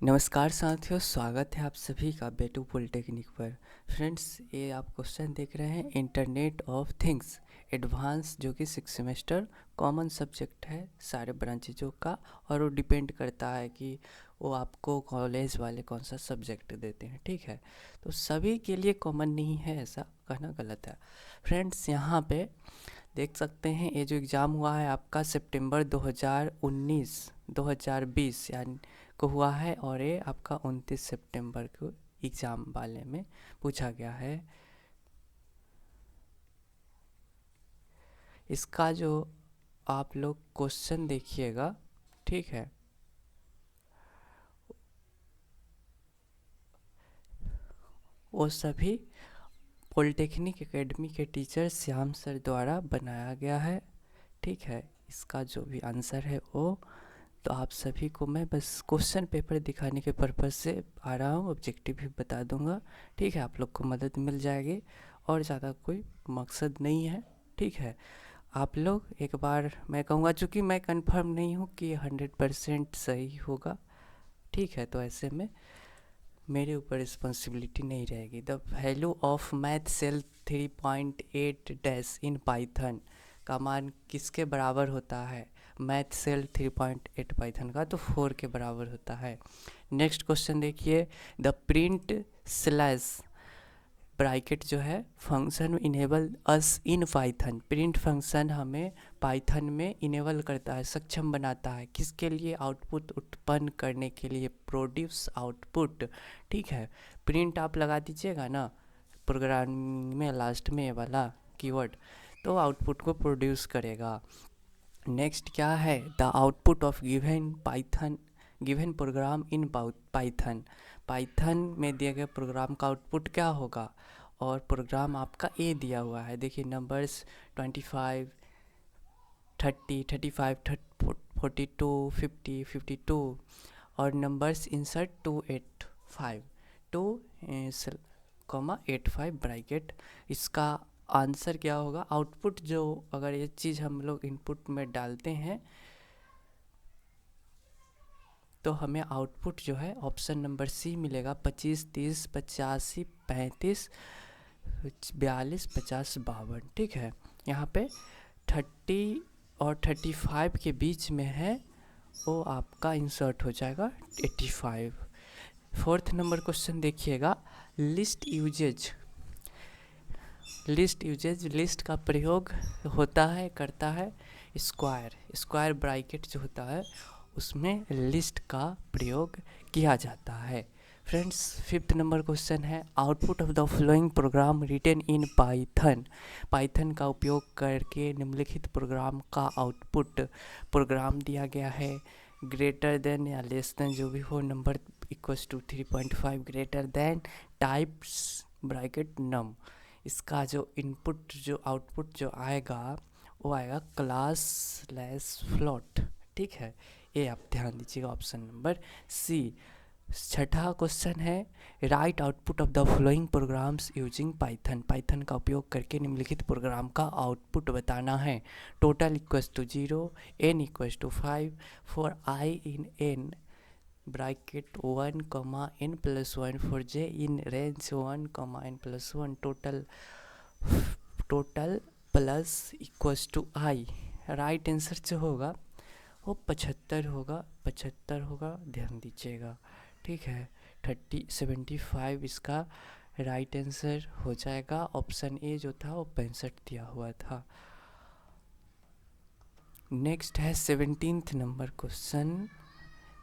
नमस्कार साथियों, स्वागत है आप सभी का बेटू पॉलिटेक्निक पर। फ्रेंड्स, ये आप क्वेश्चन देख रहे हैं इंटरनेट ऑफ थिंग्स एडवांस, जो कि 6 सेमेस्टर कॉमन सब्जेक्ट है सारे ब्रांचेजों का। और वो डिपेंड करता है कि वो आपको कॉलेज वाले कौन सा सब्जेक्ट देते हैं। ठीक है, तो सभी के लिए कॉमन नहीं है, ऐसा कहना गलत है। फ्रेंड्स, यहाँ पे देख सकते हैं ये जो एग्ज़ाम हुआ है आपका सितंबर 2019 2020 यानी को हुआ है, और ये आपका 29 सितंबर को एग्ज़ाम वाले में पूछा गया है। इसका जो आप लोग क्वेश्चन देखिएगा, ठीक है, वो सभी पॉलिटेक्निक एकेडमी के टीचर श्याम सर द्वारा बनाया गया है। ठीक है, इसका जो भी आंसर है वो, तो आप सभी को मैं बस क्वेश्चन पेपर दिखाने के पर्पज़ से आ रहा हूँ, ऑब्जेक्टिव भी बता दूंगा। ठीक है, आप लोग को मदद मिल जाएगी और ज़्यादा कोई मकसद नहीं है। ठीक है, आप लोग एक बार मैं कहूँगा, चूँकि मैं कंफर्म नहीं हूँ कि 100% सही होगा। ठीक है, तो ऐसे में मेरे ऊपर रिस्पॉन्सिबिलिटी नहीं रहेगी। The value of math ceil 3.8 dash in Python का मान किसके बराबर होता है? मैथ सेल 3.8 पाइथन का तो 4 के बराबर होता है। नेक्स्ट क्वेश्चन देखिए, द प्रिंट स्लैश ब्रैकेट जो है function enable us in Python. Print function हमें पाइथन में इनेबल करता है, सक्षम बनाता है किसके लिए? आउटपुट उत्पन्न करने के लिए, प्रोड्यूस आउटपुट। ठीक है, प्रिंट आप लगा दीजिएगा ना प्रोग्राम में लास्ट में ये वाला कीवर्ड, तो आउटपुट को प्रोड्यूस करेगा। नेक्स्ट क्या है? The output of given program in Python. Python में दिए गए प्रोग्राम का आउटपुट क्या होगा? और प्रोग्राम आपका ए दिया हुआ है, देखिए नंबर्स 25 30 35 42 50 52, और नंबर्स इंसर्ट 285 2,85 ब्रैकेट। इसका आंसर क्या होगा? आउटपुट जो, अगर ये चीज़ हम लोग इनपुट में डालते हैं तो हमें आउटपुट जो है ऑप्शन नंबर सी मिलेगा, 25 30 85 35 42 50 52। ठीक है, यहाँ पे 30 और 35 के बीच में है, वो आपका इंसर्ट हो जाएगा 85। फोर्थ नंबर क्वेश्चन देखिएगा, लिस्ट का प्रयोग होता है, करता है स्क्वायर ब्रैकेट जो होता है उसमें लिस्ट का प्रयोग किया जाता है। फ्रेंड्स, फिफ्थ नंबर क्वेश्चन है, output of the following program written in Python का उपयोग करके निम्नलिखित प्रोग्राम का आउटपुट। प्रोग्राम दिया गया है, ग्रेटर देन या लेस देन जो भी हो, number equals to 3.5, greater than types bracket num. इसका जो इनपुट जो आउटपुट जो आएगा वो आएगा क्लास लेस फ्लोट। ठीक है, ये आप ध्यान दीजिएगा, ऑप्शन नंबर सी। छठा क्वेश्चन है, write output of the following programs using Python का उपयोग करके निम्नलिखित प्रोग्राम का आउटपुट बताना है। Total equals to 0, n equals to 5, for i in n bracket 1 comma n plus 1, for j in range 1 comma n plus 1, total plus equals to i। Right answer जो होगा वो 75 होगा, ध्यान दीजिएगा। ठीक है, 75 इसका राइट आंसर हो जाएगा। ऑप्शन ए जो था वो 65 दिया हुआ था। नेक्स्ट है 17th नंबर क्वेश्चन,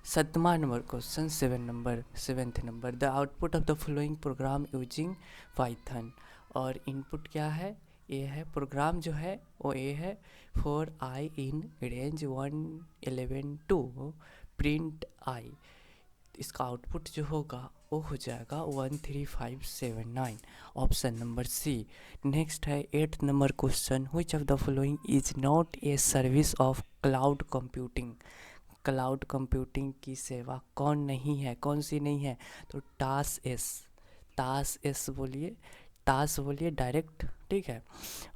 7वां number question, 7th number, the output of the following program using Python. और इनपुट क्या है? ए है, प्रोग्राम जो है वो ए है, for i in range 111 to print i. इसका आउटपुट जो होगा वो हो जाएगा 13579, ऑप्शन नंबर सी। नेक्स्ट है 8th number question, which of the following is not a service of cloud computing. Cloud computing की सेवा कौन नहीं है, कौन सी नहीं है? तो टास एस बोलिए, ताश बोलिए डायरेक्ट, ठीक है।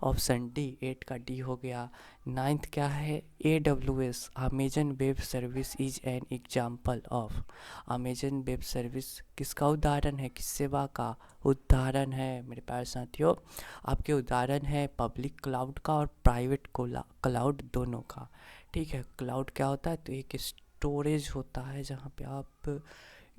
ऑप्शन डी, 8 का डी हो गया। 9th क्या है, AWS Amazon web service is an example of. Amazon web service किसका उदाहरण है, किस सेवा का उदाहरण है मेरे प्यारे साथियों? आपके उदाहरण है पब्लिक क्लाउड का और प्राइवेट क्लाउड दोनों का, ठीक है। क्लाउड क्या होता है, तो एक स्टोरेज होता है जहाँ पे आप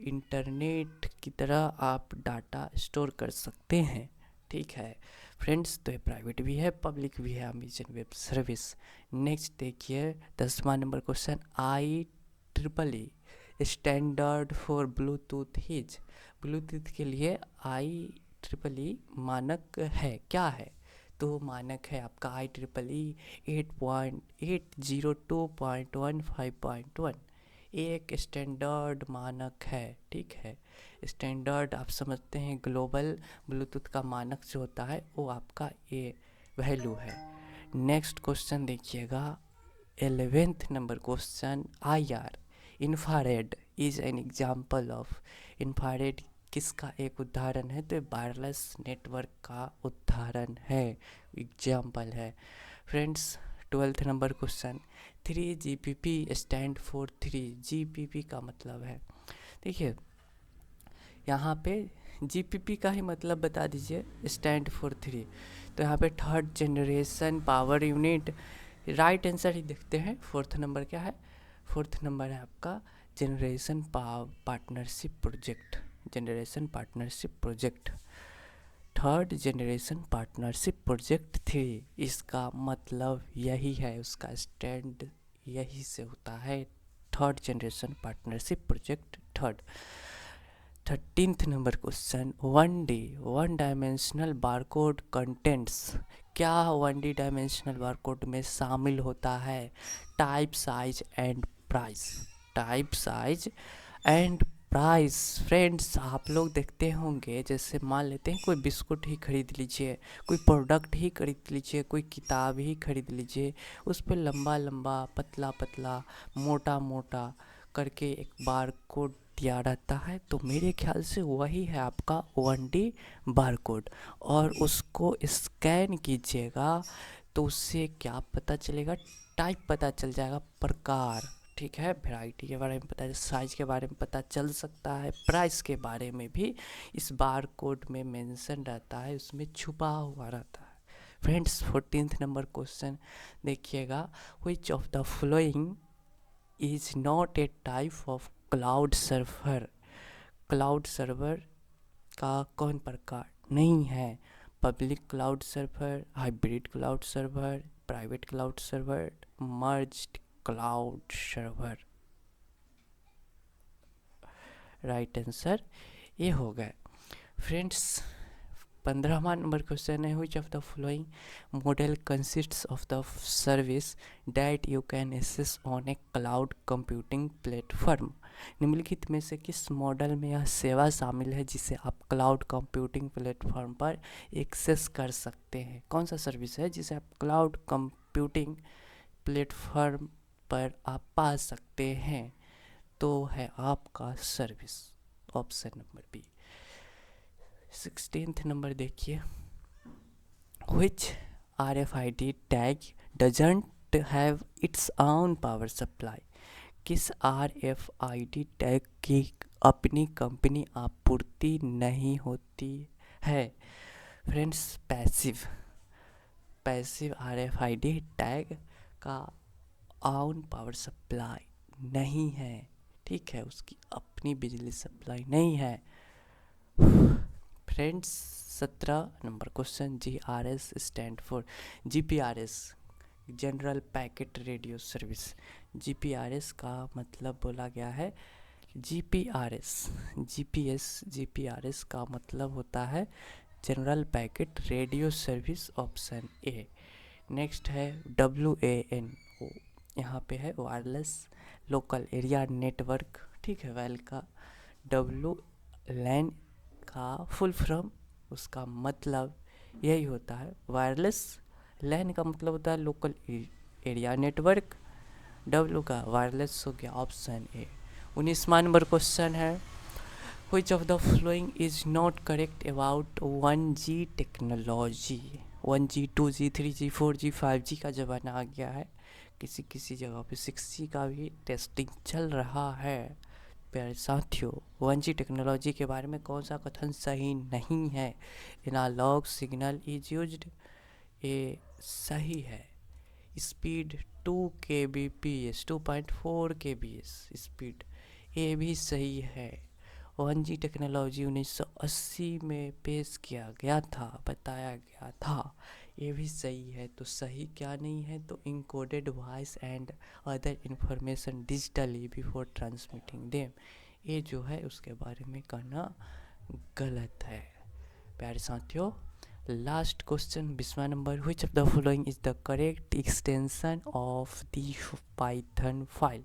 इंटरनेट की तरह आप डाटा स्टोर कर सकते हैं, ठीक है फ्रेंड्स। तो ये प्राइवेट भी है पब्लिक भी है अमेजन वेब सर्विस। नेक्स्ट देखिए 10वां number question, IEEE standard for Bluetooth is. Bluetooth के लिए IEEE मानक है, क्या है? तो मानक है आपका IEEE 8.802.15.1, एक स्टैंडर्ड मानक है, ठीक है। स्टैंडर्ड आप समझते हैं ग्लोबल ब्लूटूथ का मानक जो होता है वो आपका ये वैल्यू है। नेक्स्ट क्वेश्चन देखिएगा 11th number question, IR infrared is an example of. Infrared किसका एक उदाहरण है, तो वायरलेस नेटवर्क का उदाहरण है, एग्जाम्पल है friends. 12th number question, 3GPP stand for 3GPP का मतलब है, देखिए यहाँ पे GPP का ही मतलब बता दीजिए, स्टैंड फॉर 3। तो यहाँ पे third generation power unit, right answer ही देखते हैं। 4th नंबर क्या है, 4th नंबर है आपका generation partnership project, generation partnership project, third generation partnership project 3, इसका मतलब यही है, उसका स्टैंड यही से होता है, third generation partnership project third. 13th number question, 1 dimensional barcode contents. क्या 1D डायमेंशनल बारकोड में शामिल होता है? Type size and price, type size and price. Friends आप लोग देखते होंगे, जैसे मान लेते हैं कोई बिस्कुट ही खरीद लीजिए, कोई प्रोडक्ट ही खरीद लीजिए, कोई किताब ही खरीद लीजिए, उस पर लंबा लंबा पतला पतला मोटा मोटा करके एक बारकोड दिया रहता है। तो मेरे ख्याल से वही है आपका 1D बारकोड, और उसको स्कैन कीजिएगा तो उससे क्या पता चलेगा, टाइप पता चल जाएगा, प्रकार, ठीक है। वैरायटी के बारे में पता, साइज के बारे में पता चल सकता है, प्राइस के बारे में भी इस बारकोड में मेंशन रहता है, उसमें छुपा हुआ रहता है फ्रेंड्स। 14th नंबर क्वेश्चन देखिएगा, which of the following is not a type of cloud server. Cloud server का कौन प्रकार नहीं है? Public cloud server, hybrid cloud server, private cloud server, merged cloud server. Right answer ये हो गए फ्रेंड्स। 15वां नंबर क्वेश्चन है, which of the following model consists of the service that you can access on a cloud computing platform. निम्नलिखित में से किस मॉडल में यह सेवा शामिल है जिसे आप क्लाउड कंप्यूटिंग प्लेटफॉर्म पर एक्सेस कर सकते हैं? कौन सा सर्विस है जिसे आप क्लाउड कंप्यूटिंग प्लेटफॉर्म पर आप पा सकते हैं? तो है आपका service, option number B. 16th नंबर देखिए, which RFID tag doesn't have its own power supply। किस RFID टैग की अपनी कंपनी आपूर्ति नहीं होती है? फ्रेंड्स पैसिव RFID टैग का ऑन पावर सप्लाई नहीं है, ठीक है, उसकी अपनी बिजली सप्लाई नहीं है friends. 17 number question, GRS stand for. GPRS general packet radio service, GPRS का मतलब बोला गया है GPRS, GPRS का मतलब होता है general packet radio service, option A. Next है WAN, यहाँ पे है वायरलेस लोकल एरिया नेटवर्क, ठीक है। वेल का WLAN का फुल फॉर्म, उसका मतलब यही होता है वायरलेस, लैन का मतलब होता है लोकल एरिया नेटवर्क, W का वायरलेस हो गया, ऑप्शन ए। 19वां नंबर क्वेश्चन है, Which of the following is not correct about 1G technology? 1G 2G 3G 4G 5G का ज़माना आ गया है, किसी किसी जगह पे 6G का भी टेस्टिंग चल रहा है। प्यारे साथियों, 1G टेक्नोलॉजी के बारे में कौन सा कथन सही नहीं है? एनालॉग सिग्नल इज यूज्ड, ये सही है। स्पीड 2 kbps 2.4 kbps स्पीड, ये भी सही है। 1G टेक्नोलॉजी 1980 में पेश किया गया था, बताया गया था, ये भी सही है। तो सही क्या नहीं है? तो encoded voice and other information digitally before transmitting them, ये जो है उसके बारे में कहना गलत है। प्यारे साथियों, लास्ट क्वेश्चन 20वां number, which of the following is the correct extension of the Python file?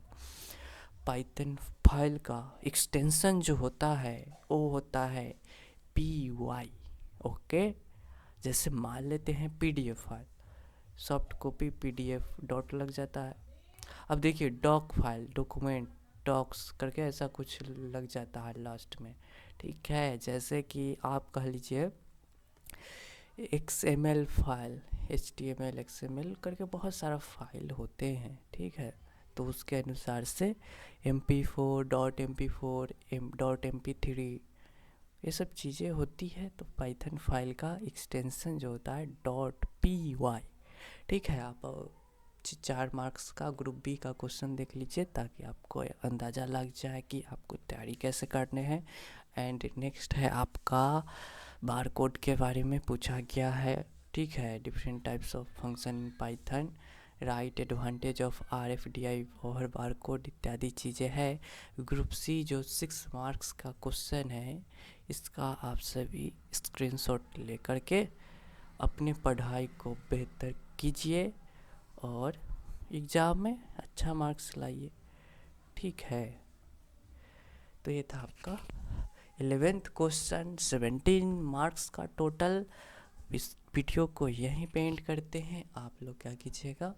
Python file का एक्सटेंशन जो होता है वो होता है py। ओके, जैसे मान लेते हैं PDF file, soft copy PDF dot लग जाता है। अब देखिए डॉक फाइल, डॉक्यूमेंट डॉक्स करके ऐसा कुछ लग जाता है लास्ट में, ठीक है। जैसे कि आप कह लीजिए XML फाइल, HTML XML करके बहुत सारा फाइल होते हैं, ठीक है। तो उसके अनुसार से MP4 .mp4 .mp3 ये सब चीज़ें होती है। तो पाइथन फाइल का एक्सटेंशन जो होता है .py, ठीक है। आप 4 मार्क्स का ग्रुप बी का क्वेश्चन देख लीजिए ताकि आपको अंदाज़ा लग जाए कि आपको तैयारी कैसे करने हैं। एंड नेक्स्ट है आपका बार कोड के बारे में पूछा गया है, ठीक है। Different types of function in Python, right, advantage of RFDI और बार कोड इत्यादि चीज़ें हैं। ग्रुप सी जो 6 मार्क्स का क्वेश्चन है, इसका आप सभी स्क्रीनशॉट ले करके अपने पढ़ाई को बेहतर कीजिए और एग्ज़ाम में अच्छा मार्क्स लाइए, ठीक है। तो ये था आपका 11th क्वेश्चन, 17 मार्क्स का टोटल। इस वीडियो को यहीं पे एंड करते हैं। आप लोग क्या कीजिएगा,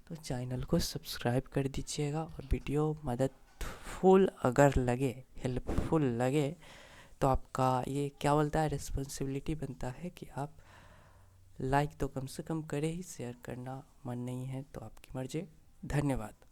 तो चैनल को सब्सक्राइब कर दीजिएगा और वीडियो मददफुल अगर लगे, हेल्पफुल लगे, तो आपका ये क्या बोलता है, रिस्पॉन्सिबिलिटी बनता है कि आप लाइक तो कम से कम करें ही, शेयर करना मन नहीं है तो आपकी मर्जी। धन्यवाद।